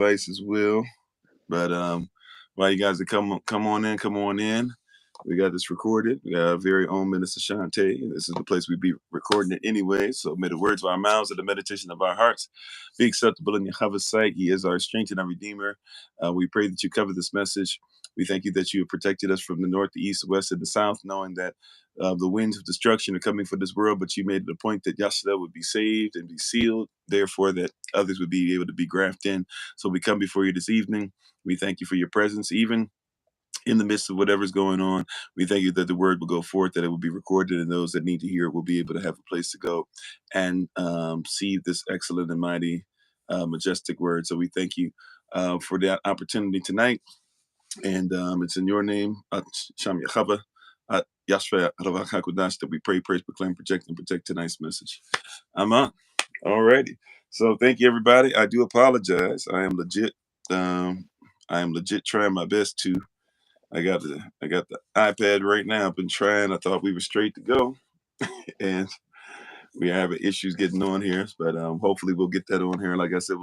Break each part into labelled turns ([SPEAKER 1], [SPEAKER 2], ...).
[SPEAKER 1] advice as well. But while you guys are come on in. We got this recorded. We got our very own Minister Chanta. This is the place we be recording it anyway. So may the words of our mouths and the meditation of our hearts be acceptable in Yahweh's sight. He is our strength and our redeemer. We pray that you cover this message. We thank you that you have protected us from the north, the east, the west, and the south, knowing that the winds of destruction are coming for this world, but you made it a point that Yahshua would be saved and be sealed, therefore that others would be able to be grafted in. So we come before you this evening. We thank you for your presence, even in the midst of whatever's going on. We thank you that the word will go forth, that it will be recorded, and those that need to hear it will be able to have a place to go and see this excellent and mighty, majestic word. So we thank you for that opportunity tonight. And it's in your name, Sham Yahweh, Yashua Hakudash, that we pray, praise, proclaim, project, and protect tonight's message. I'm on. Alrighty. So thank you, everybody. I do apologize. I am legit. I am legit trying my best to. I got the iPad right now. I've been trying. I thought we were straight to go, and we are having issues getting on here. But hopefully we'll get that on here. Like I said,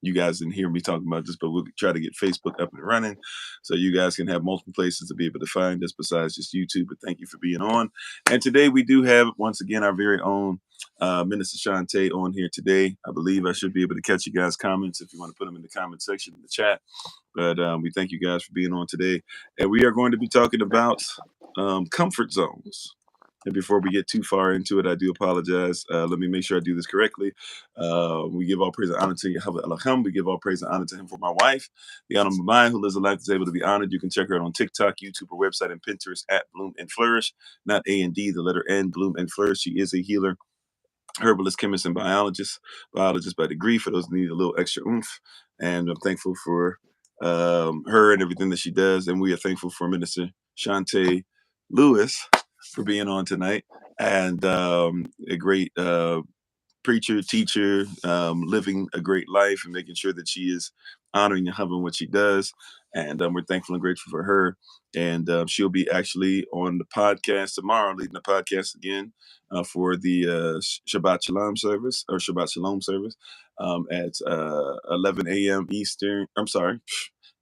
[SPEAKER 1] you guys didn't hear me talking about this, but we'll try to get Facebook up and running so you guys can have multiple places to be able to find us besides just YouTube. But thank you for being on. And today we do have, once again, our very own Minister Chanta on here today. I believe I should be able to catch you guys' comments if you want to put them in the comment section in the chat. But we thank you guys for being on today. And we are going to be talking about comfort zones. And before we get too far into it, I do apologize. Let me make sure I do this correctly. We give all praise and honor to Yahweh Elohim. We give all praise and honor to him for my wife, the Honorable Maya, who lives a life that's able to be honored. You can check her out on TikTok, YouTube, her website, and Pinterest at Bloom and Flourish. Not A and D, the letter N, Bloom and Flourish. She is a healer, herbalist, chemist, and biologist by degree, for those who need a little extra oomph. And I'm thankful for her and everything that she does. And we are thankful for Minister Chanta Lewis for being on tonight, and a great preacher, teacher, living a great life and making sure that she is honoring Yahweh in what she does. And we're thankful and grateful for her. And she'll be actually on the podcast tomorrow, leading the podcast again for the Shabbat Shalom service, or Shabbat Shalom service, at 11 a.m. Eastern. I'm sorry,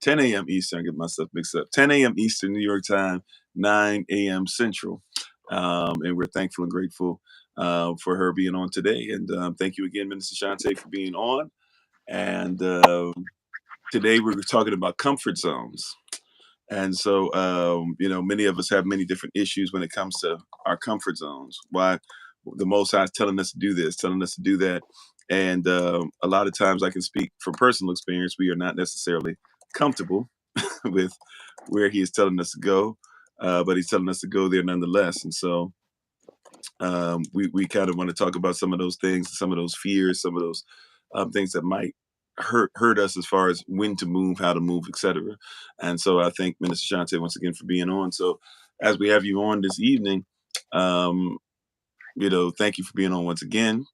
[SPEAKER 1] 10 a.m. Eastern. I get myself mixed up. 10 a.m. Eastern, New York time, 9 a.m. Central. And we're thankful and grateful for her being on today. And thank you again, Minister Chanta, for being on. And today we're talking about comfort zones. And so, many of us have many different issues when it comes to our comfort zones. Why the Most High is telling us to do this, telling us to do that. And a lot of times I can speak from personal experience. We are not necessarily comfortable with where he is telling us to go, but he's telling us to go there nonetheless. And so we kind of want to talk about some of those things, some of those fears, some of those things that might hurt us as far as when to move, how to move, etc. And so I thank Minister Chanta once again for being on. So as we have you on this evening, thank you for being on once again.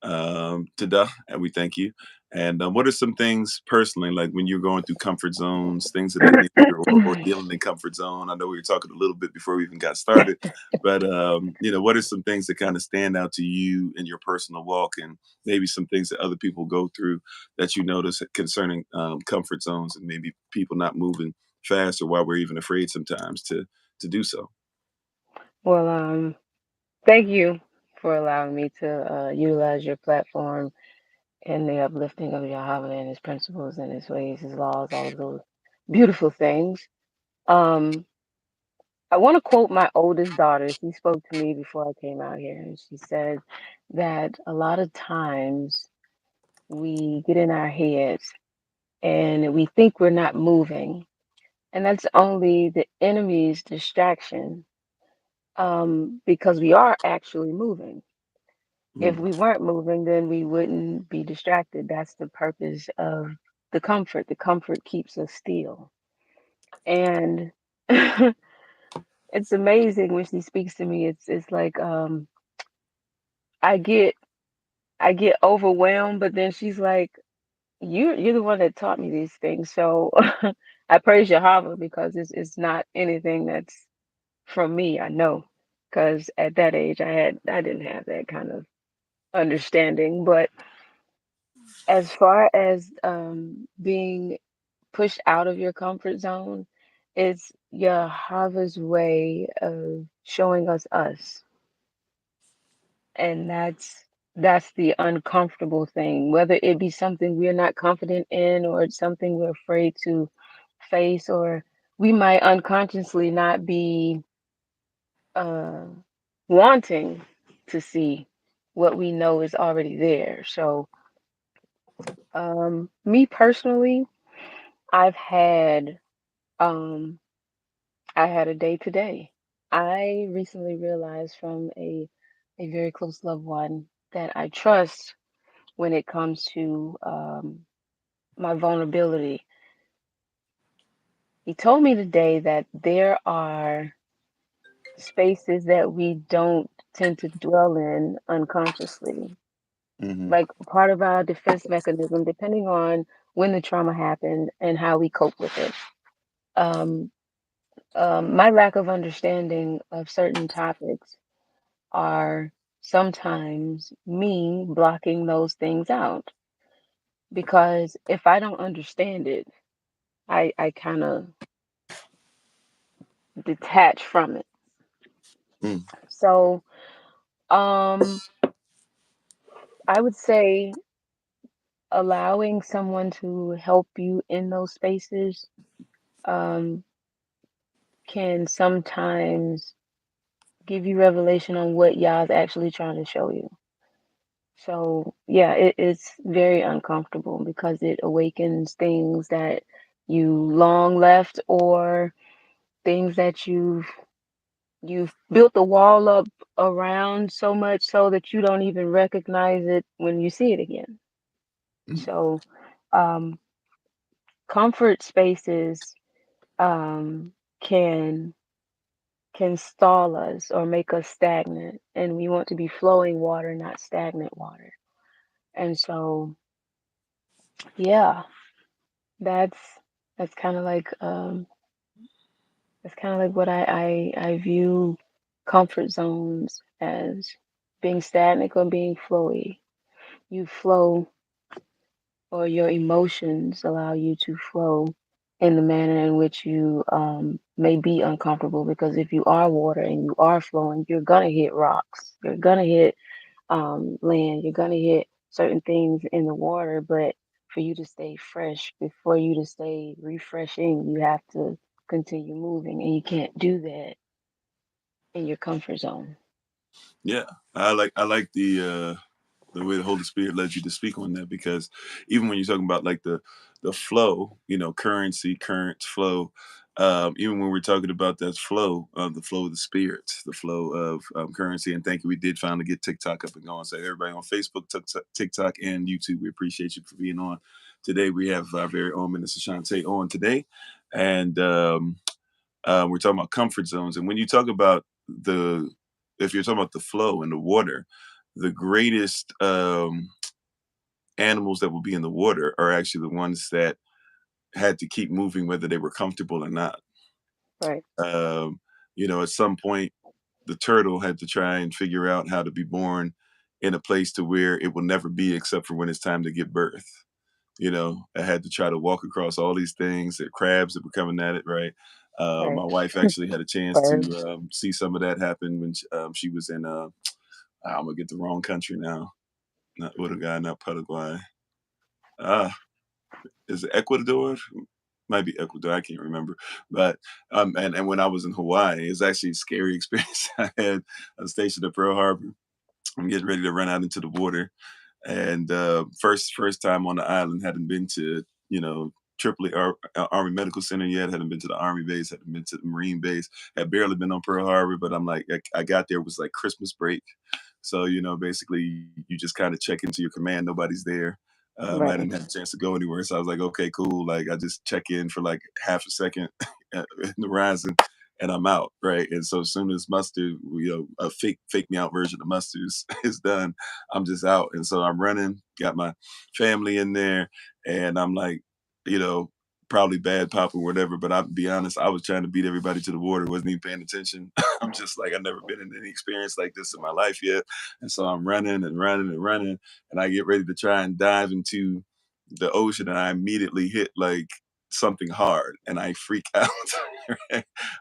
[SPEAKER 1] Tada, and we thank you. And what are some things personally, like when you're going through comfort zones, things of that nature, or dealing in comfort zone? I know we were talking a little bit before we even got started, but what are some things that kind of stand out to you in your personal walk, and maybe some things that other people go through that you notice concerning comfort zones, and maybe people not moving fast, or why we're even afraid sometimes to do so?
[SPEAKER 2] Well, thank you for allowing me to utilize your platform in the uplifting of Yahweh and his principles and his ways, his laws, all of those beautiful things. Um, I want to quote my oldest daughter. She spoke to me before I came out here, and she said that a lot of times we get in our heads and we think we're not moving, and that's only the enemy's distraction, because we are actually moving. If we weren't moving, then we wouldn't be distracted. That's the purpose of the comfort. The comfort keeps us still. And it's amazing when she speaks to me. It's like I get overwhelmed, but then she's like, you're the one that taught me these things. So I praise Yahweh, because it's not anything that's from me. I know, because at that age I didn't have that kind of understanding. But As far as being pushed out of your comfort zone, it's Yahweh's way of showing us, and that's the uncomfortable thing. Whether it be something we're not confident in, or it's something we're afraid to face, or we might unconsciously not be uh, wanting to see what we know is already there. So, me personally, I've had um, I had a day today. I recently realized from a very close loved one that I trust when it comes to my vulnerability. He told me today that there are spaces that we don't tend to dwell in unconsciously,
[SPEAKER 1] Hmm.
[SPEAKER 2] like part of our defense mechanism, depending on when the trauma happened and how we cope with it. Um, my lack of understanding of certain topics are sometimes me blocking those things out, because if I don't understand it, I kind of detach from it.
[SPEAKER 1] Mm.
[SPEAKER 2] So, um, I would say allowing someone to help you in those spaces um, can sometimes give you revelation on what Yah's actually trying to show you. So, yeah, it's very uncomfortable because it awakens things that you long left, or things that you've built the wall up around so much so that you don't even recognize it when you see it again.
[SPEAKER 1] Mm.
[SPEAKER 2] So, um, comfort spaces um, can can stall us or make us stagnant, and we want to be flowing water, not stagnant water. And so, yeah, that's that's kind of like what I view comfort zones as: being stagnant or being flowy. You flow, or your emotions allow you to flow in the manner in which you may be uncomfortable. Because if you are water and you are flowing, you're gonna hit rocks, you're gonna hit land, you're gonna hit certain things in the water. But for you to stay fresh, before you to stay refreshing, you have to continue moving, and you can't do that in your comfort zone.
[SPEAKER 1] Yeah, I like the way the Holy Spirit led you to speak on that, because even when you're talking about like the flow, currency, current flow, even when we're talking about that flow, the flow of the Spirit, the flow of currency. And thank you, we did finally get TikTok up and going. So everybody on Facebook, TikTok, and YouTube, we appreciate you for being on today. We have our very own Minister Shante on today, and we're talking about comfort zones. And when you talk about if you're talking about the flow in the water, the greatest animals that will be in the water are actually the ones that had to keep moving whether they were comfortable or not.
[SPEAKER 2] Right,
[SPEAKER 1] Um, at some point, the turtle had to try and figure out how to be born in a place to where it will never be except for when it's time to give birth. I had to try to walk across all these things, the crabs that were coming at it, right? My
[SPEAKER 2] right.
[SPEAKER 1] wife actually had a chance to
[SPEAKER 2] Birds.
[SPEAKER 1] see some of that happen when she was in, I'm going to get the wrong country now. Not Uruguay, not Paraguay. Ah, is it Ecuador? Might be Ecuador. I can't remember. But and when I was in Hawaii, it's actually a scary experience. I had a station at Pearl Harbor. I'm getting ready to run out into the water, and first time on the island. Hadn't been to Tripoli Army Medical Center yet. Hadn't been to the Army base. Hadn't been to the Marine base. Had barely been on Pearl Harbor. But I'm like, I got there, it was like Christmas break. So basically you just kind of check into your command. Nobody's there. I
[SPEAKER 2] Right,
[SPEAKER 1] didn't have a chance to go anywhere, so I was like, okay, cool. Like I just check in for like half a second in the horizon, and I'm out, right? And so as soon as mustard, a fake me out version of mustard is done, I'm just out. And so I'm running, got my family in there, and I'm like, you know, probably bad pop or whatever. But I'll be honest, I was trying to beat everybody to the water, wasn't even paying attention. I'm just like, I've never been in any experience like this in my life yet. And so I'm running and running and running, and I get ready to try and dive into the ocean, and I immediately hit like something hard and I freak out.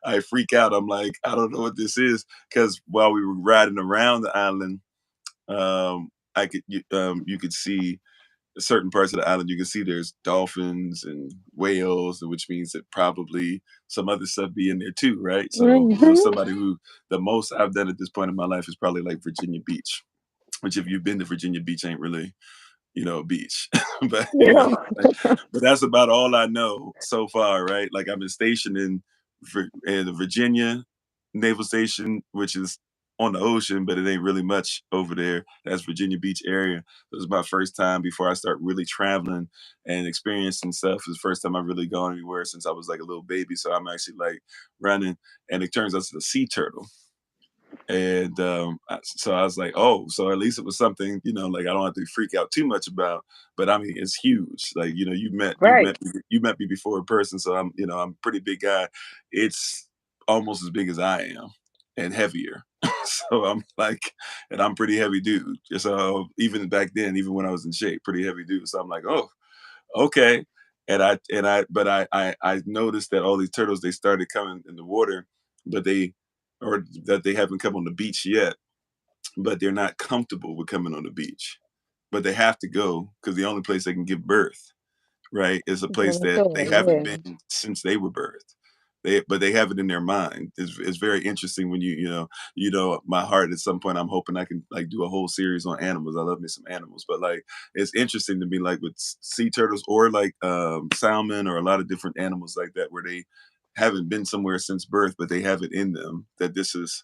[SPEAKER 1] I freak out. I'm like, I don't know what this is. Because while we were riding around the island, you could see certain parts of the island. You can see there's dolphins and whales, which means that probably some other stuff be in there too, right? So
[SPEAKER 2] Hmm.
[SPEAKER 1] somebody who the most I've done at this point in my life is probably like Virginia Beach, which if you've been to Virginia Beach ain't really a beach. But
[SPEAKER 2] Yeah.
[SPEAKER 1] but that's about all I know so far, right? Like I've been stationed in the Virginia Naval Station, which is on the ocean, but it ain't really much over there. That's Virginia Beach area. This is my first time before I start really traveling and experiencing stuff. It's the first time I've really gone anywhere since I was like a little baby. So I'm actually like running, and it turns out it's a sea turtle. And so I was like, oh, so at least it was something, like I don't have to freak out too much about. But I mean, it's huge. Like,
[SPEAKER 2] Right.
[SPEAKER 1] you met me before in person, so I'm a pretty big guy. It's almost as big as I am and heavier. So I'm like, and I'm pretty heavy dude. So even back then, even when I was in shape, pretty heavy dude. So I'm like, oh, okay. But I noticed that all these turtles, they started coming in the water, but or that they haven't come on the beach yet, but they're not comfortable with coming on the beach. But they have to go because the only place they can give birth, right, is a place
[SPEAKER 2] For
[SPEAKER 1] that they
[SPEAKER 2] sure.
[SPEAKER 1] haven't
[SPEAKER 2] Yeah.
[SPEAKER 1] been since they were birthed. But they have it in their mind. It's very interesting when my heart at some point I'm hoping I can like do a whole series on animals. I love me some animals, but like it's interesting to me like with sea turtles or like salmon or a lot of different animals like that where they haven't been somewhere since birth, but they have it in them that this is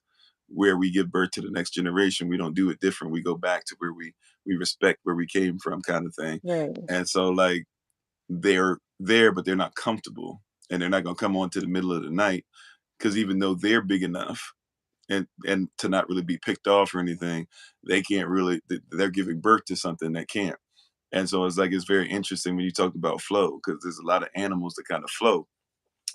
[SPEAKER 1] where we give birth to the next generation. We don't do it different. We go back to where we respect where we came from, kind of thing.
[SPEAKER 2] Right.
[SPEAKER 1] And so like they're there, but they're not comfortable, and they're not going to come on to the middle of the night because even though they're big enough and to not really be picked off or anything, they can't really. They're giving birth to something that can't. And so it's like it's very interesting when you talk about flow because there's a lot of animals that kind of flow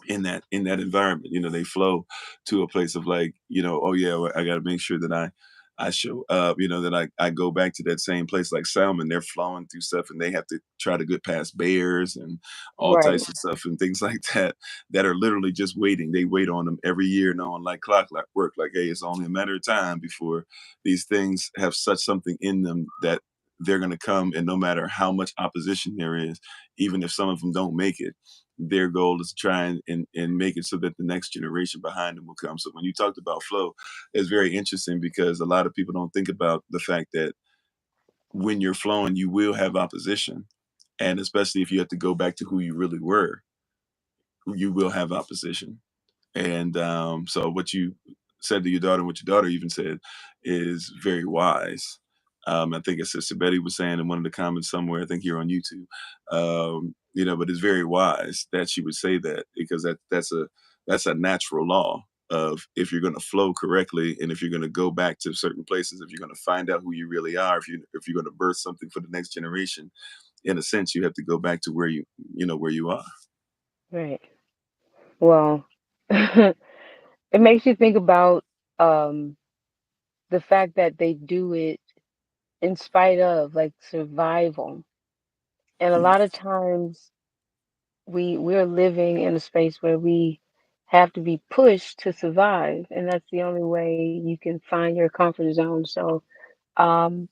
[SPEAKER 1] in that environment. They flow to a place of like, oh yeah, well, I got to make sure that I show up, that I go back to that same place. Like salmon, they're flowing through stuff and they have to try to get past bears and all
[SPEAKER 2] Right.
[SPEAKER 1] types of stuff and things like that are literally just waiting. They wait on them every year, knowing like clock like work, like, hey, it's only a matter of time before these things have such something in them that they're going to come. And no matter how much opposition there is, even if some of them don't make it, their goal is to try and make it so that the next generation behind them will come. So when you talked about flow, it's very interesting because a lot of people don't think about the fact that when you're flowing, you will have opposition. And especially if you have to go back to who you really were, you will have opposition. And so what you said to your daughter, and what your daughter even said, is very wise. I think it's Sister Betty was saying in one of the comments somewhere, I think here on YouTube, but it's very wise that she would say that because that's a natural law of if you're going to flow correctly and if you're going to go back to certain places, if you're going to find out who you really are, if you're going to birth something for the next generation, in a sense, you have to go back to where you are.
[SPEAKER 2] Right. Well, it makes you think about um the fact that they do it in spite of like survival. And a
[SPEAKER 1] Mm,
[SPEAKER 2] lot of times we're living in a space where we have to be pushed to survive, and that's the only way you can find your comfort zone. So um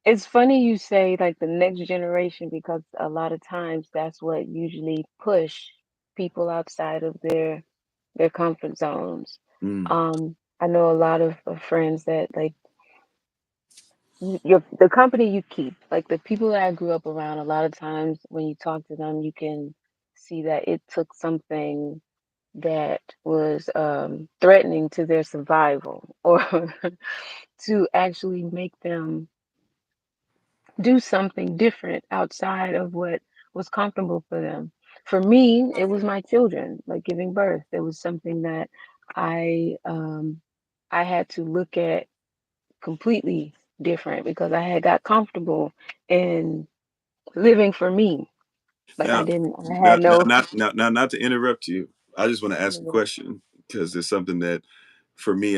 [SPEAKER 2] it's funny you say like the next generation because a lot of times that's what usually push people outside of their comfort zones.
[SPEAKER 1] mm,
[SPEAKER 2] I know a lot of friends that like the company you keep, like the people that I grew up around, a lot of times when you talk to them, you can see that it took something that was threatening to their survival or to actually make them do something different outside of what was comfortable for them. For me, it was my children, like giving birth. It was something that I um, I had to look at completely different because I had got comfortable in living for me. Like
[SPEAKER 1] Now,
[SPEAKER 2] I had no.
[SPEAKER 1] not to interrupt you. I just want to ask a question because there's something that, for me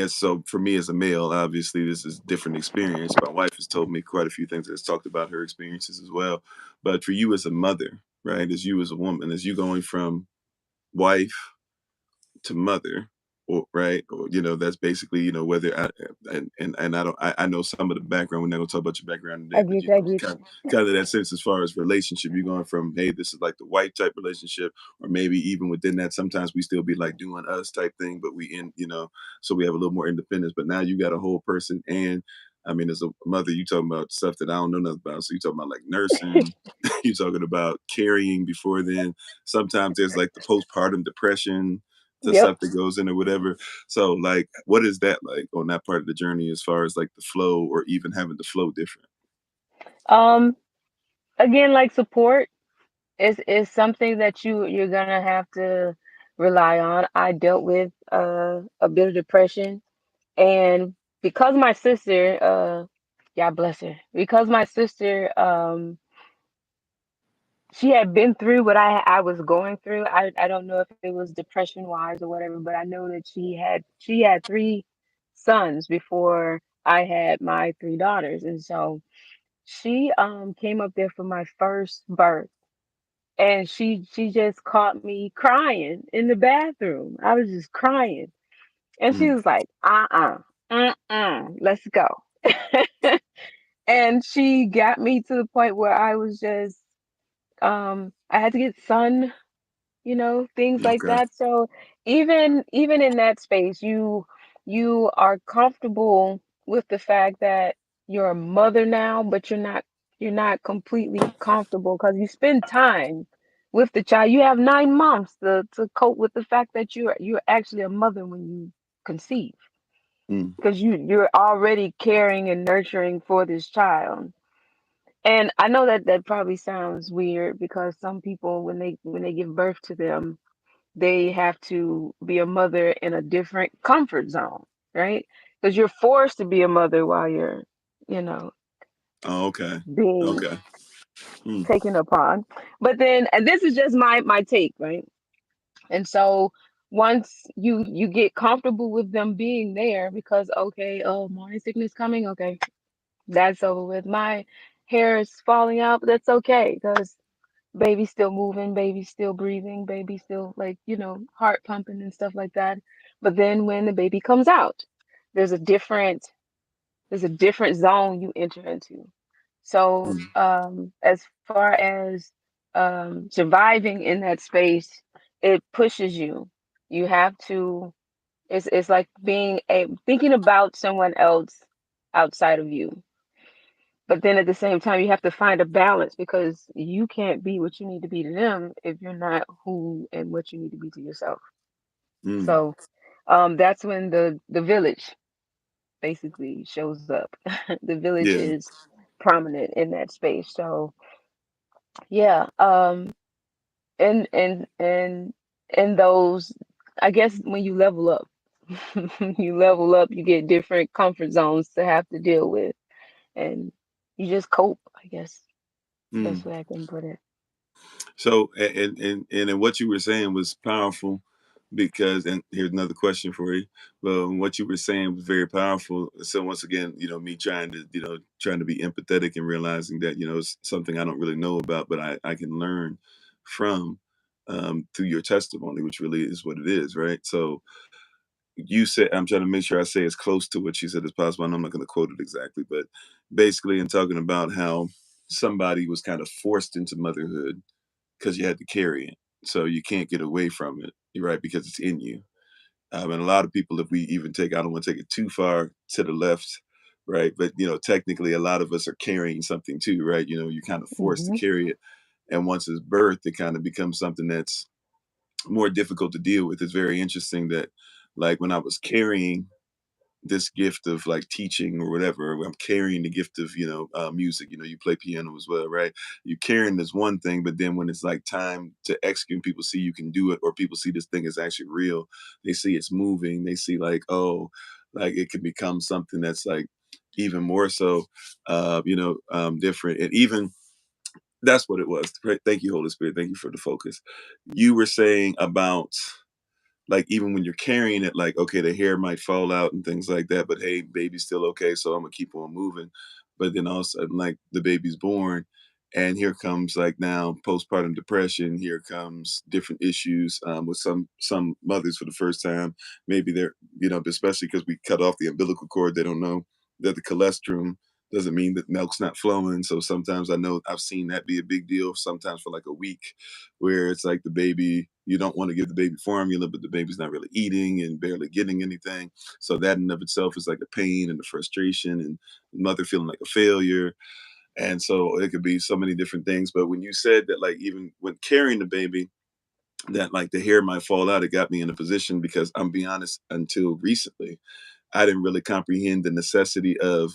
[SPEAKER 1] as a male, obviously this is a different experience. My wife has told me quite a few things. Has talked about her experiences as well. But for you as a mother, right? As you as a woman, as you going from wife to mother, or right, or that's basically whether and I know some of the background. We're not gonna talk about your background
[SPEAKER 2] I
[SPEAKER 1] today, but
[SPEAKER 2] get, I get
[SPEAKER 1] kind of that sense as far as relationship. You're going from, hey, this is like the white type relationship, or maybe even within that, sometimes we still be like doing us type thing, but we so we have a little more independence. But now you got a whole person, and I mean, as a mother, you talking about stuff that I don't know nothing about. So you talking about like nursing, you talking about carrying before then. Sometimes there's like the postpartum depression, the
[SPEAKER 2] Yep.
[SPEAKER 1] stuff that goes in or whatever. So like, what is that like on that part of the journey as far as like the flow or even having the flow different?
[SPEAKER 2] Um. Again, like support is something that you're gonna have to rely on. I dealt with a bit of depression, and because my sister, God bless her, because my sister, she had been through what I was going through. I don't know if it was depression wise or whatever, but I know that she had three sons before I had my three daughters, and so she came up there for my first birth, and she just caught me crying in the bathroom. I was just crying, and she
[SPEAKER 1] Mm,
[SPEAKER 2] was like, let's go. And she got me to the point where I was just I had to get sun, things like
[SPEAKER 1] okay.
[SPEAKER 2] that. So even in that space, you are comfortable with the fact that you're a mother now, but you're not completely comfortable because you spend time with the child. You have 9 months to cope with the fact that you're actually a mother when you conceive,
[SPEAKER 1] Mm,
[SPEAKER 2] because you're already caring and nurturing for this child. And I know that that probably sounds weird because some people, when they give birth to them, they have to be a mother in a different comfort zone, right? Because you're forced to be a mother while you're, you know,
[SPEAKER 1] oh, okay.
[SPEAKER 2] being
[SPEAKER 1] Okay. Mm,
[SPEAKER 2] taken upon. But then, and this is just my take, right? And so once you get comfortable with them being there, because okay, oh, morning sickness coming, okay, that's over with. My hair is falling out, but that's okay because baby's still moving, baby's still breathing, baby's still like, heart pumping and stuff like that. But then when the baby comes out, there's a different there's a different zone you enter into. So
[SPEAKER 1] mm,
[SPEAKER 2] as far as surviving in that space, it pushes you. You have to it's like thinking about someone else outside of you, but then at the same time, you have to find a balance because you can't be what you need to be to them if you're not who and what you need to be to yourself.
[SPEAKER 1] mm,
[SPEAKER 2] So that's when the village basically shows up. The village
[SPEAKER 1] yeah.
[SPEAKER 2] is prominent in that space. So yeah, and those, I guess when you level up, you level up, you get different comfort zones to have to deal with, and you just cope. I guess
[SPEAKER 1] Mm.
[SPEAKER 2] best way I can put it.
[SPEAKER 1] So, and in what you were saying was powerful because, and here's another question for you. Well, what you were saying was very powerful. So once again, me trying to be empathetic and realizing that, it's something I don't really know about, but I can learn from, through your testimony, which really is what it is, right? So you said, I'm trying to make sure I say as close to what you said as possible. I'm not going to quote it exactly, but basically in talking about how somebody was kind of forced into motherhood because you had to carry it. So you can't get away from it, right? Because it's in you. And a lot of people, if we even I don't want to take it too far to the left, right? But, technically a lot of us are carrying something too, right? You're kind of forced to
[SPEAKER 2] Hmm.
[SPEAKER 1] carry it. And once it's birthed, it kind of becomes something that's more difficult to deal with. It's very interesting that, like, when I was carrying this gift of like teaching or whatever. I'm carrying the gift of music. You play piano as well, right? You're carrying this one thing, but then when it's like time to execute, and people see you can do it, or people see this thing is actually real. They see it's moving. They see like, oh, like it can become something that's like even more so, different. And even That's what it was. Thank you, Holy Spirit. Thank you for the focus. You were saying about, like, even when you're carrying it, like, okay, the hair might fall out and things like that, but hey, baby's still okay, so I'm gonna keep on moving. But then all of a sudden, like, the baby's born, and here comes, like, now postpartum depression. Here comes different issues, with some mothers for the first time. Maybe they're, especially because we cut off the umbilical cord, they don't know that the colostrum doesn't mean that milk's not flowing. So sometimes I know I've seen that be a big deal. Sometimes for like a week, where it's like the baby, you don't want to give the baby formula, but the baby's not really eating and barely getting anything. So that in of itself is like a pain and a frustration, and mother feeling like a failure. And so it could be so many different things. But when you said that, like, even when carrying the baby, that like the hair might fall out, it got me in a position, because I'm be honest, until recently, I didn't really comprehend the necessity of,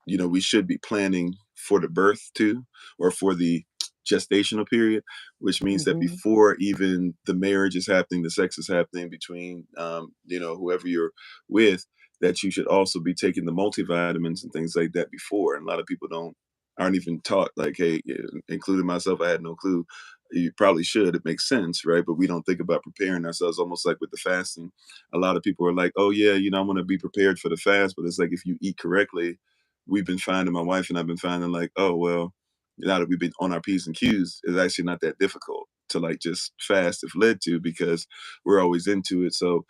[SPEAKER 1] we should be planning for the birth too, or for the gestational period, which means that
[SPEAKER 2] Hmm.
[SPEAKER 1] before even the marriage is happening, the sex is happening between, whoever you're with, that you should also be taking the multivitamins and things like that before. And a lot of people aren't even taught, like, hey, including myself, I had no clue. You probably should. It makes sense, right? But we don't think about preparing ourselves, almost like with the fasting. A lot of people are like, oh yeah, I want to be prepared for the fast, but it's like, if you eat correctly, we've been finding, my wife and I've been finding, like, oh well, now that we've been on our P's and Q's, it's actually not that difficult to, like, just fast if led to, because we're always into it. So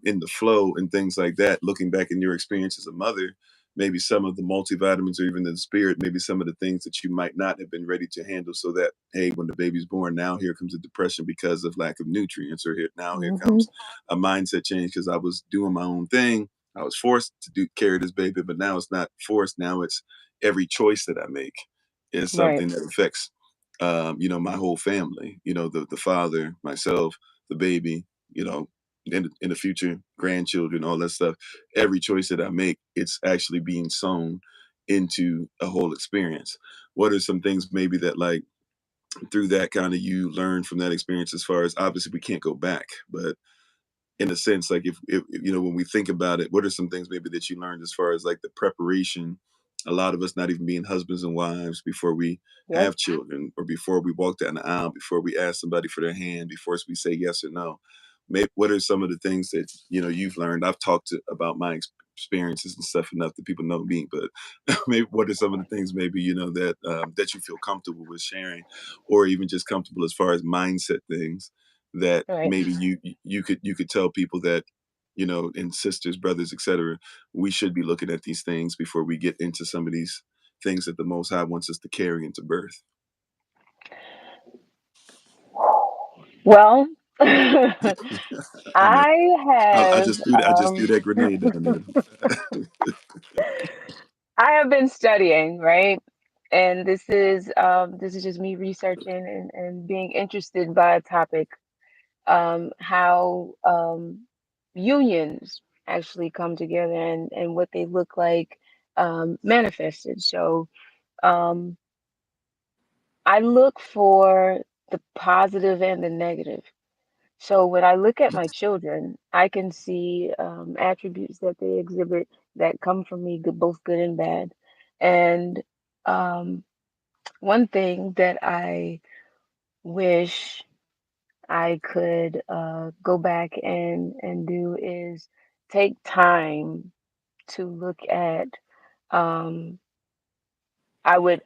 [SPEAKER 1] in the flow and things like that, looking back in your experience as a mother, maybe some of the multivitamins, or even in the spirit, maybe some of the things that you might not have been ready to handle, so that, hey, when the baby's born, now here comes a depression because of lack of nutrients, or here
[SPEAKER 2] Hmm.
[SPEAKER 1] comes a mindset change because I was doing my own thing. I was forced to carry this baby, but now it's not forced. Now it's every choice that I make is
[SPEAKER 2] Right.
[SPEAKER 1] something that affects, my whole family. The father, myself, the baby. In the future, grandchildren, all that stuff. Every choice that I make, it's actually being sown into a whole experience. What are some things maybe that, like, through that kind of, you learn from that experience, as far as, obviously we can't go back, but in a sense, like, if when we think about it, what are some things maybe that you learned, as far as like the preparation, a lot of us not even being husbands and wives before we
[SPEAKER 2] Yep.
[SPEAKER 1] have children, or before we walk down the aisle, before we ask somebody for their hand, before we say yes or no. Maybe what are some of the things that you've learned? I've talked about my experiences and stuff enough that people know me, but maybe what are some of the things, maybe, that you feel comfortable with sharing, or even just comfortable as far as mindset things, that
[SPEAKER 2] Right.
[SPEAKER 1] maybe you could tell people that, and sisters, brothers, etc., we should be looking at these things before we get into some of these things that the Most High wants us to carry into birth.
[SPEAKER 2] Well, I
[SPEAKER 1] I know. I
[SPEAKER 2] have
[SPEAKER 1] just threw that. I just threw that grenade down there.
[SPEAKER 2] I have been studying, right? And this is just me researching and being interested by a topic, how unions actually come together and what they look like manifested. So um, I look for the positive and the negative. So when I look at my children, I can see attributes that they exhibit that come from me, good, both good and bad. And um, one thing that I wish I could go back and do is take time to look at. Um, I would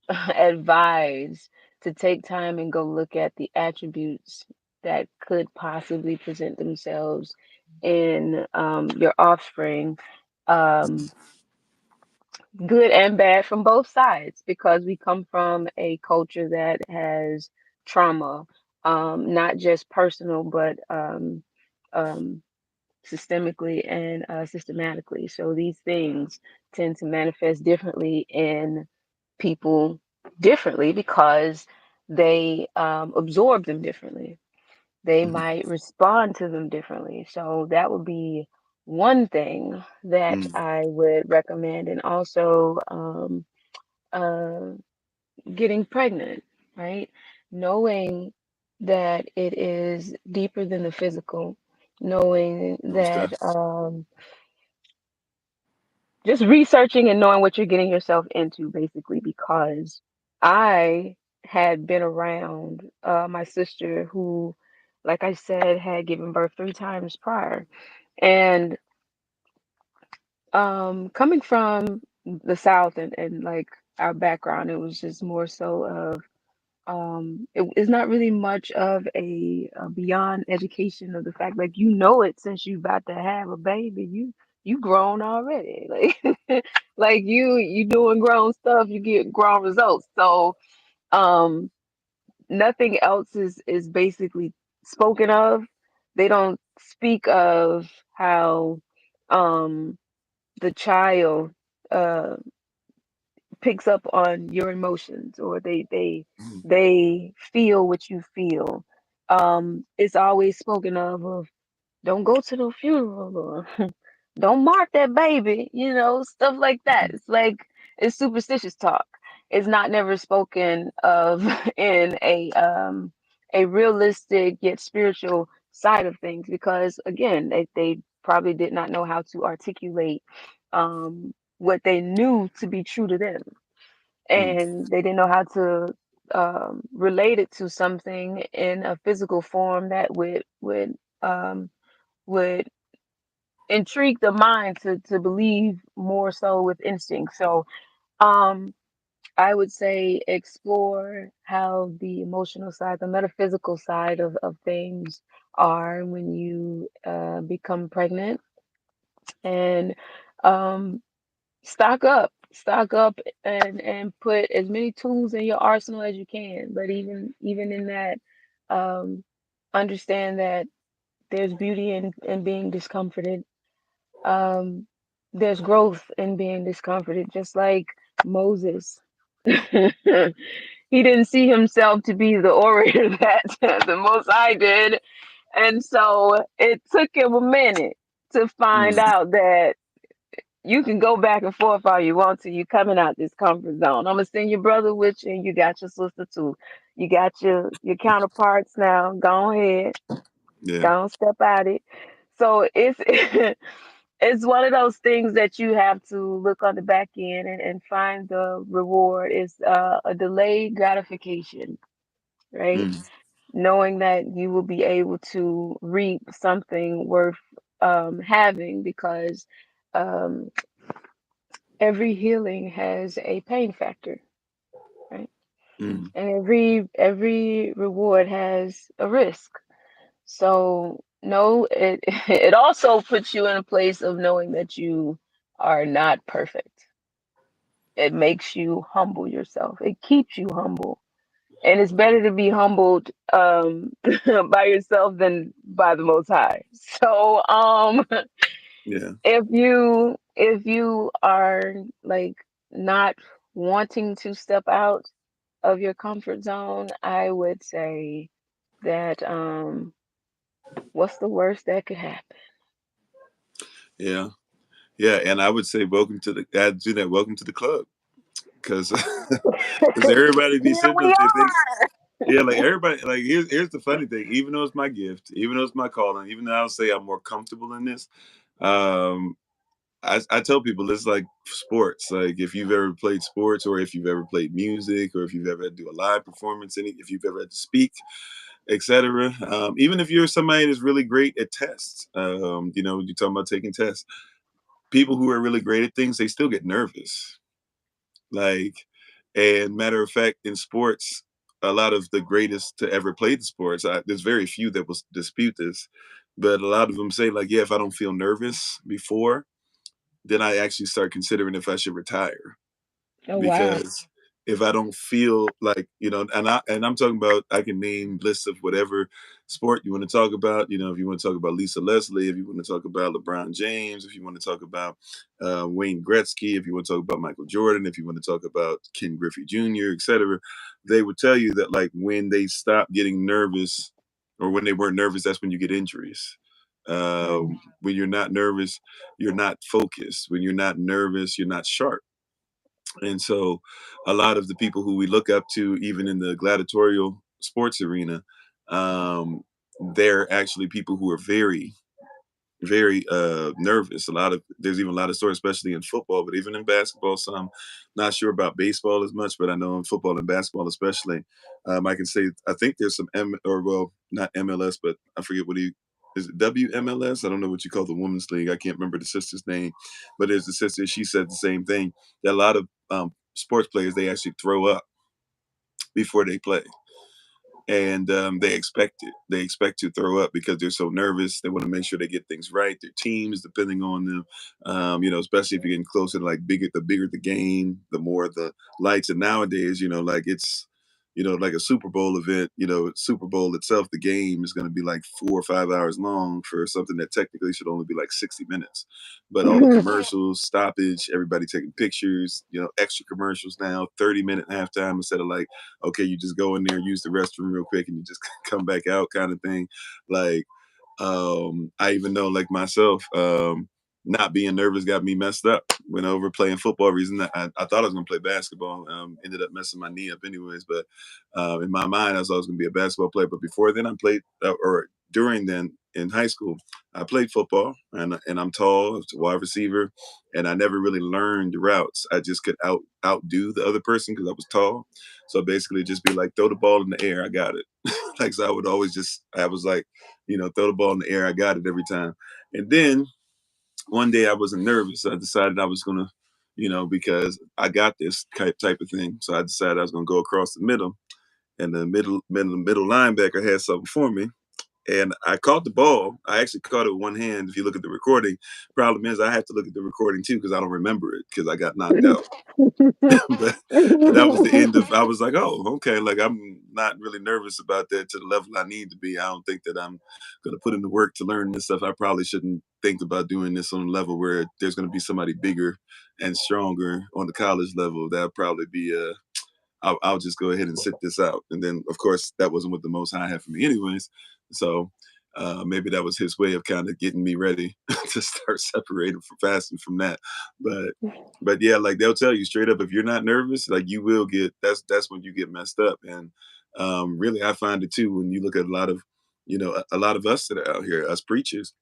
[SPEAKER 2] advise to take time and go look at the attributes that could possibly present themselves in your offspring, um, good and bad from both sides, because we come from a culture that has trauma, not just personal, but um, systemically and systematically. So these things tend to manifest differently in people differently because they absorb them differently. They
[SPEAKER 1] Mhm.
[SPEAKER 2] might respond to them differently. So that would be one thing that
[SPEAKER 1] Mm.
[SPEAKER 2] I would recommend. And also uh, getting pregnant, right? Knowing that it is deeper than the physical, knowing
[SPEAKER 1] Most
[SPEAKER 2] that
[SPEAKER 1] definitely.
[SPEAKER 2] just researching and knowing what you're getting yourself into, basically, because I had been around my sister who, like I said, had given birth 3 times prior. And coming from the South and like our background, it was just more so of it's not really much of a beyond education of the fact, like, you know, it since you about to have a baby, you grown already, like like you doing grown stuff, you get grown results. So um nothing else is basically spoken of. They don't speak of how um the child uh picks up on your emotions, or
[SPEAKER 1] Mm,
[SPEAKER 2] they feel what you feel. It's always spoken of don't go to the funeral, or don't mark that baby, you know, stuff like that. It's like it's superstitious talk. It's not never spoken of in a realistic yet spiritual side of things, because again, they probably did not know how to articulate what they knew to be true to them,
[SPEAKER 1] mm,
[SPEAKER 2] and they didn't know how to relate it to something in a physical form that um, would intrigue the mind to believe more so with instinct. So um, I would say explore how the emotional side, the metaphysical side of things are when you become pregnant, and um, stock up and put as many tools in your arsenal as you can. But even in that, um, understand that there's beauty in being discomforted. um there's growth in being discomforted, just like Moses. He didn't see himself to be the orator that the Most High did, and so it took him a minute to find
[SPEAKER 1] mm.
[SPEAKER 2] out that you can go back and forth all you want to. You coming out this comfort zone. I'm gonna send your brother with you, and you got your sister too. You got your counterparts now. Go ahead,
[SPEAKER 1] Yeah.
[SPEAKER 2] go on, step out it. So it's it's one of those things that you have to look on the back end and find the reward. Is a delayed gratification, right?
[SPEAKER 1] Mm,
[SPEAKER 2] Knowing that you will be able to reap something worth having, because um, every healing has a pain factor, right?
[SPEAKER 1] mm,
[SPEAKER 2] And every reward has a risk. So no, it it also puts you in a place of knowing that you are not perfect. It makes you humble yourself. It keeps you humble. And it's better to be humbled by yourself than by the Most High. So
[SPEAKER 1] yeah.
[SPEAKER 2] if you are like not wanting to step out of your comfort zone, I would say that what's the worst that could happen?
[SPEAKER 1] Yeah. Yeah. And I would say, welcome to the, I'd do that. Welcome to the club. Cause, cause everybody be
[SPEAKER 2] Here
[SPEAKER 1] sitting
[SPEAKER 2] we
[SPEAKER 1] up there thinking,
[SPEAKER 2] are.
[SPEAKER 1] yeah, like everybody, like here's the funny thing. Even though it's my gift, even though it's my calling, even though I'll say I'm more comfortable in this, um, I tell people it's like sports. Like if you've ever played sports, or if you've ever played music, or if you've ever had to do a live performance, if you've ever had to speak, etc. Even if you're somebody that's really great at tests, you're talking about taking tests. People who are really great at things, they still get nervous. Like, and matter of fact, in sports, a lot of the greatest to ever play the sports, there's very few that will dispute this, but a lot of them say, like, yeah, if I don't feel nervous before, then I actually start considering if I should retire,
[SPEAKER 2] Oh wow.
[SPEAKER 1] because if I don't feel like, I'm talking about, I can name lists of whatever sport you want to talk about. If you want to talk about Lisa Leslie, if you want to talk about LeBron James, if you want to talk about Wayne Gretzky, if you want to talk about Michael Jordan, if you want to talk about Ken Griffey Jr., etc., they would tell you that, like, when they stop getting nervous, or when they weren't nervous, that's when you get injuries.
[SPEAKER 2] Mm.
[SPEAKER 1] When you're not nervous, you're not focused. When you're not nervous, you're not sharp. And so a lot of the people who we look up to, even in the gladiatorial sports arena, um, they're actually people who are very very nervous. There's even a lot of stories, especially in football, but even in basketball, some. Not sure about baseball as much, but I know in football and basketball especially, I can say I think there's some or well, not MLS, but I forget what he is it WMLS. I don't know what you call the women's league. I can't remember the sister's name, but there's the sister. She said the same thing. That a lot of sports players, they actually throw up before they play, and they expect it. They expect to throw up because they're so nervous. They want to make sure they get things right. Their team is depending on them. Especially if you're getting closer to like bigger the game, the more the lights. And nowadays, like it's, like a Super Bowl event. Super Bowl itself, the game is going to be like 4 or 5 hours long for something that technically should only be like 60 minutes. But all the commercials, stoppage, everybody taking pictures. Extra commercials now, 30-minute halftime instead of like, okay, you just go in there, use the restroom real quick, and you just come back out, kind of thing. Like, I even know, like myself, not being nervous got me messed up. Went over playing football. Reason that I thought I was gonna play basketball. Ended up messing my knee up anyways. But in my mind, I was always gonna be a basketball player. But before then, I played, or during then in high school, I played football, and I'm tall, I was a wide receiver, and I never really learned the routes. I just could outdo the other person because I was tall. So basically, just be like, throw the ball in the air, I got it. Like, so I was like, throw the ball in the air, I got it every time. And then one day I wasn't nervous. I decided I was gonna, because I got this type of thing. So I decided I was gonna go across the middle, and the middle linebacker had something for me, and I caught the ball. I actually caught it with one hand. If you look at the recording, problem is I have to look at the recording too because I don't remember it because I got knocked out. but that was the end of. I was like, oh, okay. Like, I'm not really nervous about that to the level I need to be. I don't think that I'm gonna put in the work to learn this stuff. I probably shouldn't think about doing this on a level where there's gonna be somebody bigger and stronger on the college level. That'll probably be I'll just go ahead and sit this out. And then, of course, that wasn't what the Most High had for me, anyways. So maybe that was His way of kind of getting me ready to start separating from fasting from that. But but yeah, like they'll tell you straight up, if you're not nervous, like you will get. That's when you get messed up. And really, I find it too when you look at a lot of, a lot of us that are out here, us preachers.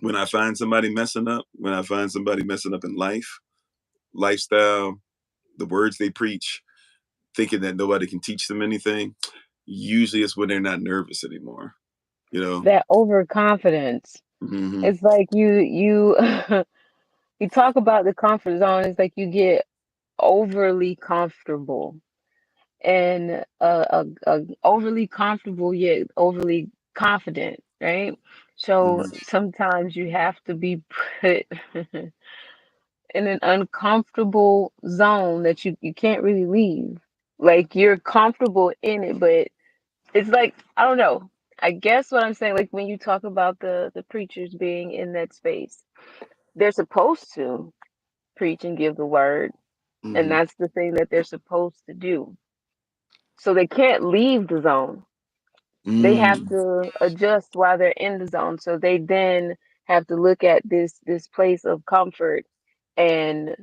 [SPEAKER 1] When I find somebody messing up, when I find somebody messing up in life, lifestyle, the words they preach, thinking that nobody can teach them anything, usually it's when they're not nervous anymore, you know?
[SPEAKER 2] That overconfidence.
[SPEAKER 1] Hmm.
[SPEAKER 2] It's like you you talk about the comfort zone. It's like you get overly comfortable, and overly comfortable yet overly confident, right? So
[SPEAKER 1] Hmm.
[SPEAKER 2] sometimes you have to be put in an uncomfortable zone that you can't really leave. Like you're comfortable in it, but it's like, I don't know. I guess what I'm saying, like when you talk about the preachers being in that space, they're supposed to preach and give the word, and
[SPEAKER 1] Hmm.
[SPEAKER 2] that's the thing that they're supposed to do. So they can't leave the zone. They have
[SPEAKER 1] Mm.
[SPEAKER 2] to adjust while they're in the zone. So they then have to look at this place of comfort and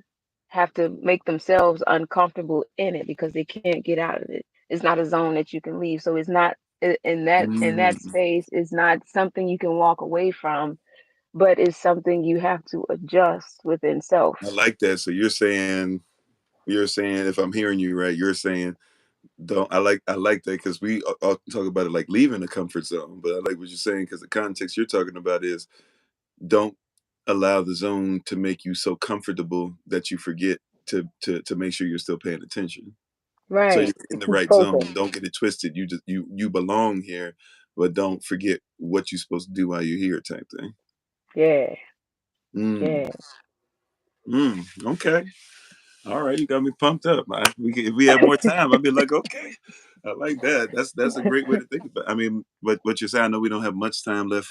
[SPEAKER 2] have to make themselves uncomfortable in it because they can't get out of it. It's not a zone that you can leave. So it's not in that
[SPEAKER 1] Mm.
[SPEAKER 2] space, it's not something you can walk away from, but it's something you have to adjust within
[SPEAKER 1] I
[SPEAKER 2] self.
[SPEAKER 1] like that. So you're saying, if I'm hearing you right, you're saying, don't. I like that because we often talk about it like leaving the comfort zone, but I like what you're saying because the context you're talking about is, don't allow the zone to make you so comfortable that you forget to make sure you're still paying attention. So you're
[SPEAKER 2] Right.
[SPEAKER 1] in
[SPEAKER 2] To
[SPEAKER 1] the
[SPEAKER 2] keep
[SPEAKER 1] right
[SPEAKER 2] focused.
[SPEAKER 1] zone. Don't get it twisted. You just you belong here, but don't forget what you're supposed to do while you're here, type thing.
[SPEAKER 2] Yeah.
[SPEAKER 1] Mm.
[SPEAKER 2] Yeah.
[SPEAKER 1] Okay. All right. You got me pumped up. If we have more time, I'd be like, okay. I like that. That's a great way to think about it. I mean, but what you're saying, I know we don't have much time left.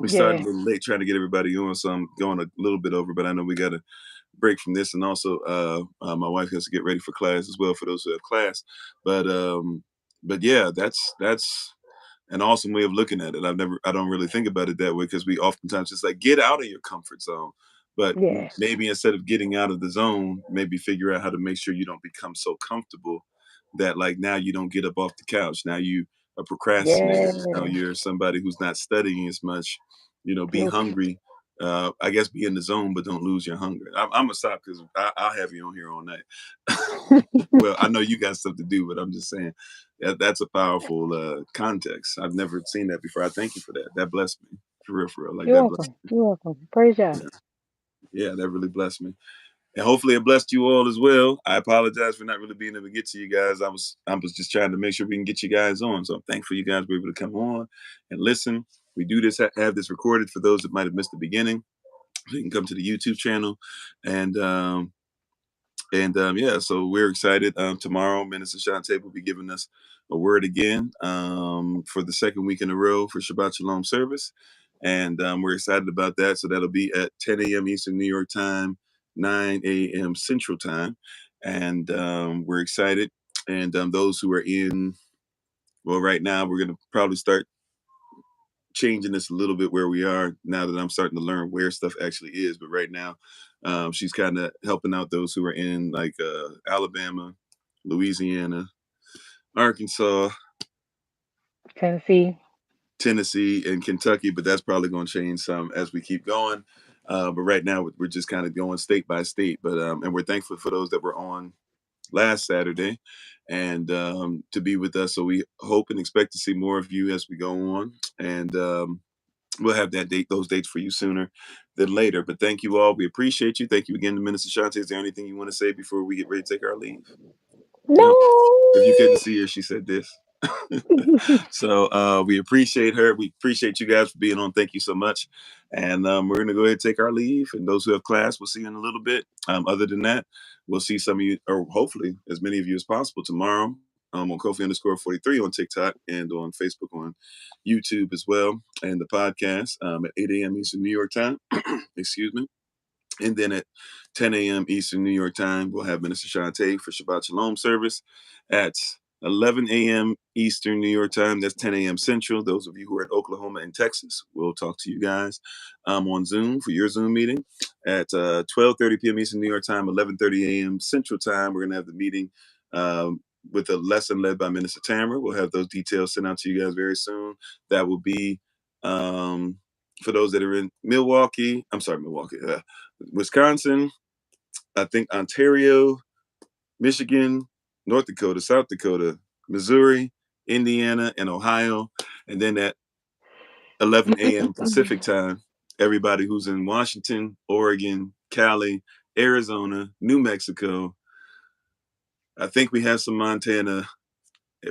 [SPEAKER 1] We started a
[SPEAKER 2] Yeah.
[SPEAKER 1] little late trying to get everybody on, so I'm going a little bit over, but I know we got to break from this. And also, my wife has to get ready for class as well, for those who have class. But yeah, that's an awesome way of looking at it. I don't really think about it that way because we oftentimes just like, get out of your comfort zone. But
[SPEAKER 2] Yeah.
[SPEAKER 1] maybe instead of getting out of the zone, maybe figure out how to make sure you don't become so comfortable that, like, now you don't get up off the couch. Now you a procrastinator. Now
[SPEAKER 2] Yeah.
[SPEAKER 1] you're somebody who's not studying as much, be hungry. I guess be in the zone, but don't lose your hunger. I'm gonna stop because I'll have you on here all night. Well, I know you got stuff to do, but I'm just saying that's a powerful context. I've never seen that before. I thank you for that. That blessed me for real. Like
[SPEAKER 2] You're
[SPEAKER 1] that blessed.
[SPEAKER 2] welcome. You're welcome. Praise God.
[SPEAKER 1] Yeah, yeah, that really blessed me. And hopefully it blessed you all as well. I apologize for not really being able to get to you guys. I was just trying to make sure we can get you guys on. So I'm thankful you guys were able to come on and listen. We do this have this recorded for those that might have missed the beginning. So you can come to the YouTube channel and yeah, so we're excited. Tomorrow, Minister Shante will be giving us a word again for the second week in a row for Shabbat Shalom service. And we're excited about that. So that'll be at 10 a.m. Eastern New York time, 9 a.m. Central time. And we're excited. And those who are well, right now, we're going to probably start changing this a little bit where we are now that I'm starting to learn where stuff actually is. But right now, she's kind of helping out those who are in like Alabama, Louisiana, Arkansas, Tennessee, and Kentucky. But that's probably going to change some as we keep going. But right now, we're just kind of going state by state. But and we're thankful for those that were on last Saturday and to be with us. So we hope and expect to see more of you as we go on. And we'll have those dates for you sooner than later. But thank you all. We appreciate you. Thank you again to Minister Shante. Is there anything you want to say before we get ready to take our leave? No. If you couldn't see her, she said this. So we appreciate her. We appreciate you guys for being on. Thank you so much. And we're going to go ahead and take our leave. And those who have class, we'll see you in a little bit. Other than that, we'll see some of you, or hopefully as many of you as possible tomorrow on Kofi_43 on TikTok and on Facebook, on YouTube as well, and the podcast at 8 a.m. Eastern New York time. Excuse me. And then at 10 a.m. Eastern New York time, we'll have Minister Shante for Shabbat Shalom service at 11 a.m. Eastern New York time. That's 10 a.m. Central. Those of you who are in Oklahoma and Texas, we'll talk to you guys on Zoom for your Zoom meeting at 12:30 p.m. Eastern New York time, 11:30 a.m. Central time. We're going to have the meeting with a lesson led by Minister Tamara. We'll have those details sent out to you guys very soon. That will be for those that are in Milwaukee, Wisconsin, I think Ontario, Michigan, North Dakota, South Dakota, Missouri, Indiana, and Ohio. And then at 11 a.m. Pacific time, everybody who's in Washington, Oregon, Cali, Arizona, New Mexico. I think we have some Montana.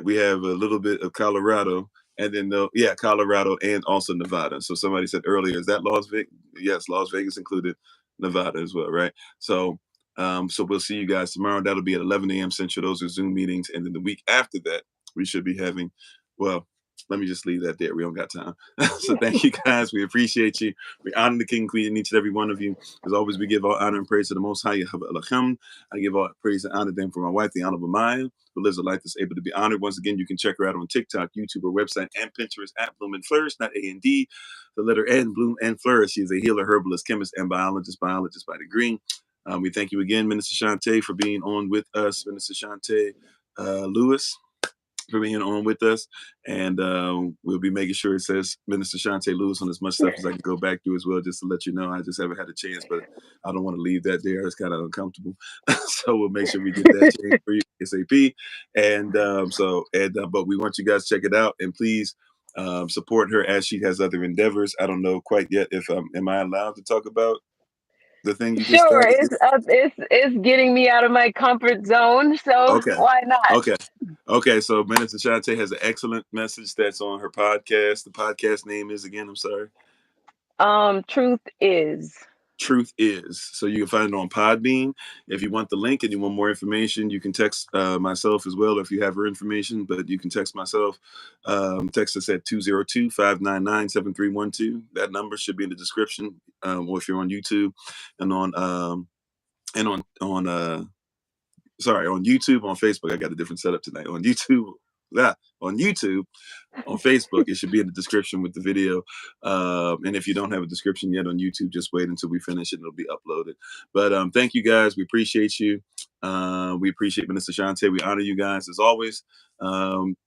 [SPEAKER 1] We have a little bit of Colorado. And then, Colorado and also Nevada. So somebody said earlier, is that Las Vegas? Yes, Las Vegas included, Nevada as well, right? So we'll see you guys tomorrow. That'll be at 11 a.m. Central. Those are Zoom meetings. And then the week after that, we should be having, well, let me just leave that there. We don't got time. So thank you guys. We appreciate you. We honor the King, Queen, and each and every one of you. As always, we give all honor and praise to the Most High. I give all praise and honor them for my wife, the Honorable Maya, who lives a life that's able to be honored. Once again, you can check her out on TikTok, YouTube, her website, and Pinterest at Bloom and Flourish, not A&D, the letter N, Bloom and Flourish. She is a healer, herbalist, chemist, and biologist by degree. We thank you again, Minister Shante, for being on with us. Minister Shante Lewis, for being on with us. And we'll be making sure it says Minister Shante Lewis on as much stuff as I can go back through as well, just to let you know. I just haven't had a chance, but I don't want to leave that there. It's kind of uncomfortable. So we'll make sure we get that changed for you ASAP. And but we want you guys to check it out, and please support her as she has other endeavors. I don't know quite yet if am I allowed to talk about the thing you just
[SPEAKER 2] Sure,
[SPEAKER 1] started?
[SPEAKER 2] it's getting me out of my comfort zone, so
[SPEAKER 1] Okay.
[SPEAKER 2] why not?
[SPEAKER 1] Okay. So Minister Shante has an excellent message that's on her podcast. The podcast name is, again, I'm sorry.
[SPEAKER 2] Truth is.
[SPEAKER 1] Truth is. So you can find it on Podbean. If you want the link and you want more information, you can text myself as well if you have her information, but you can text myself. Text us at 202-599-7312. That number should be in the description, or if you're on YouTube and on YouTube, on Facebook. I got a different setup tonight. On YouTube, on Facebook, it should be in the description with the video. And if you don't have a description yet on YouTube, just wait until we finish it and it'll be uploaded. But thank you guys. We appreciate you. We appreciate Minister Chanta. We honor you guys as always.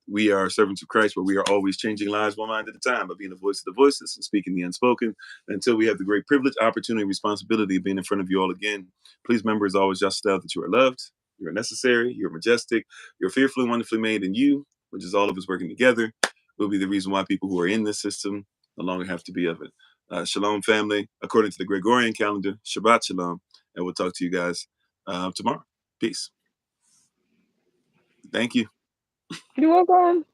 [SPEAKER 1] We are servants of Christ, where we are always changing lives one mind at a time by being the voice of the voiceless and speaking the unspoken. Until we have the great privilege, opportunity, and responsibility of being in front of you all again, please remember as always, just that you are loved, you are necessary, you're majestic, you're fearfully and wonderfully made, in you, which is all of us working together, will be the reason why people who are in this system no longer have to be of it. Shalom, family. According to the Gregorian calendar, Shabbat Shalom. And we'll talk to you guys tomorrow. Peace. Thank you.
[SPEAKER 2] You're welcome.